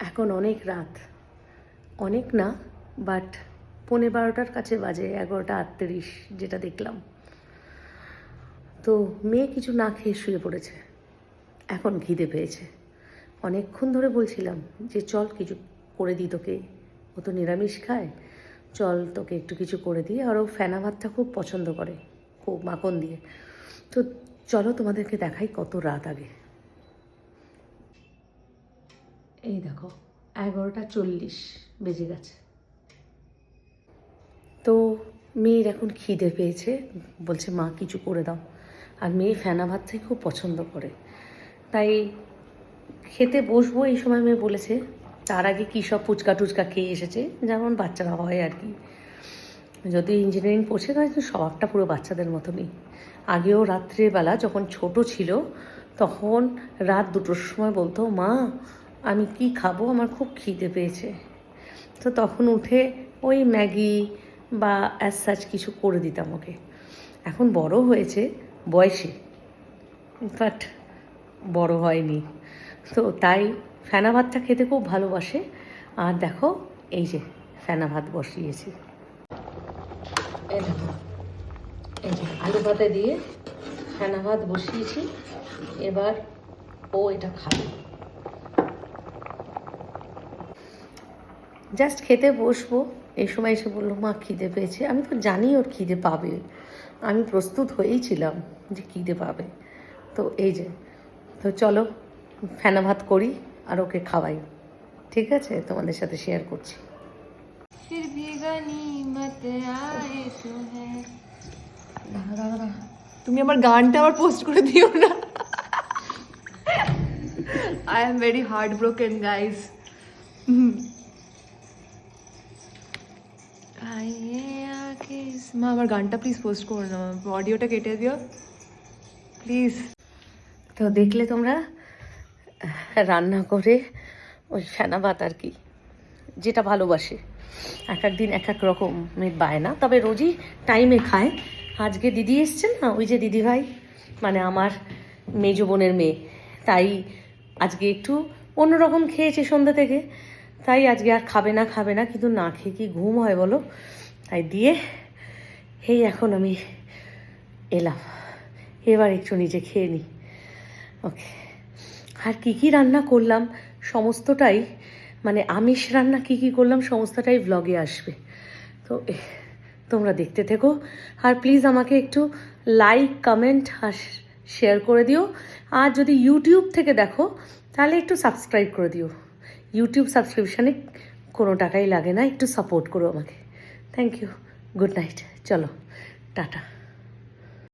এখন অনেক রাত, অনেক না, বাট 11:15 কাছে বাজে, 11:38 যেটা দেখলাম। তো মেয়ে কিছু না খেয়ে শুয়ে পড়েছে, এখন খিদে পেয়েছে। অনেকক্ষণ ধরে বলছিলাম যে চল কিছু করে দিই তোকে, ও তো নিরামিষ খায়, চল তোকে একটু কিছু করে দিই। আর ও ফেনা ভাতটা খুব পছন্দ করে, খুব মাখন দিয়ে। তো চলো তোমাদেরকে দেখাই কত রাত আগে। এই দেখো 11:40 বেজে গেছে। তো মেয়ের এখন খিদে পেয়েছে, বলছে মা কিছু করে দাও। আর মেয়ে ফেনা ভাতটাই খুব পছন্দ করে, তাই খেতে বসবো এই সময় মেয়ে বলেছে। তার আগে কী সব ফুচকা টুচকা খেয়ে এসেছে, যেমন বাচ্চারা হয় আর কি। যদি ইঞ্জিনিয়ারিং পড়ছে তাহলে তো স্বভাবটা পুরো বাচ্চাদের মতনই। আগেও রাত্রেবেলা যখন ছোট ছিল তখন রাত 2টোর সময় বলতো, মা আমি কি খাবো, আমার খুব খিদে পেয়েছে। তো তখন উঠে ওই ম্যাগি বা অ্যাজ সাচ কিছু করে দিতাম ওকে। এখন বড় হয়েছে বয়সে, বাট বড় হয়নি। তো তাই ফেনা ভাতটা খেতে খুব ভালোবাসে। আর দেখো এই যে ফেনা ভাত বসিয়েছি, এই দেখো এই যে আলু ভাতে দিয়ে ফেনা ভাত বসিয়েছি। এবার ও এটা খাবে, জাস্ট খেতে বসবো এই সময় এসে বললো মা খিদে পেয়েছে। আমি তো জানি ওর খিদে পাবে, আমি প্রস্তুত হয়েই ছিলাম যে খিদে পাবে। তো এই যে, তো চলো ফেনা ভাত করি আর ওকে খাওয়াই, ঠিক আছে? তোমাদের সাথে শেয়ার করছি। তুমি আমার গানটা আবার পোস্ট করে দিও না। I am very heartbroken, guys. মা আমার গানটা প্লিজ পোস্ট করো না, অডিওটা কেটে দিও প্লিজ। তো দেখলে তোমরা, রান্না করে ওই ফেনা ভাত আর কি, যেটা ভালোবাসে। এক এক দিন এক এক রকমের বায়না, তবে রোজই টাইমে খায়। আজকে দিদি এসছে না, ওই যে দিদি ভাই, মানে আমার মেজো বোনের মেয়ে, তাই আজকে একটু অন্যরকম খেয়েছে সন্ধ্যা থেকে। তাই আজকে আর খাবে না, কিন্তু না খেয়ে কি ঘুম হয় বলো? তাই দিয়ে এই এখন আমি এলাম, এবার একটু নিজে খেয়ে নিই। ওকে, আর কী কী রান্না করলাম সমস্তটাই, মানে আমিষ রান্না কী কী করলাম সমস্তটাই ব্লগে আসবে। তো তোমরা দেখতে থেকো। আর প্লিজ আমাকে একটু লাইক কমেন্ট আর শেয়ার করে দিও। আর যদি ইউটিউব থেকে দেখো তাহলে একটু সাবস্ক্রাইব করে দিও। ইউটিউব সাবস্ক্রিপশানে কোনো টাকাই লাগে না, একটু সাপোর্ট করো আমাকে। থ্যাংক ইউ, গুড নাইট, চলো টাটা।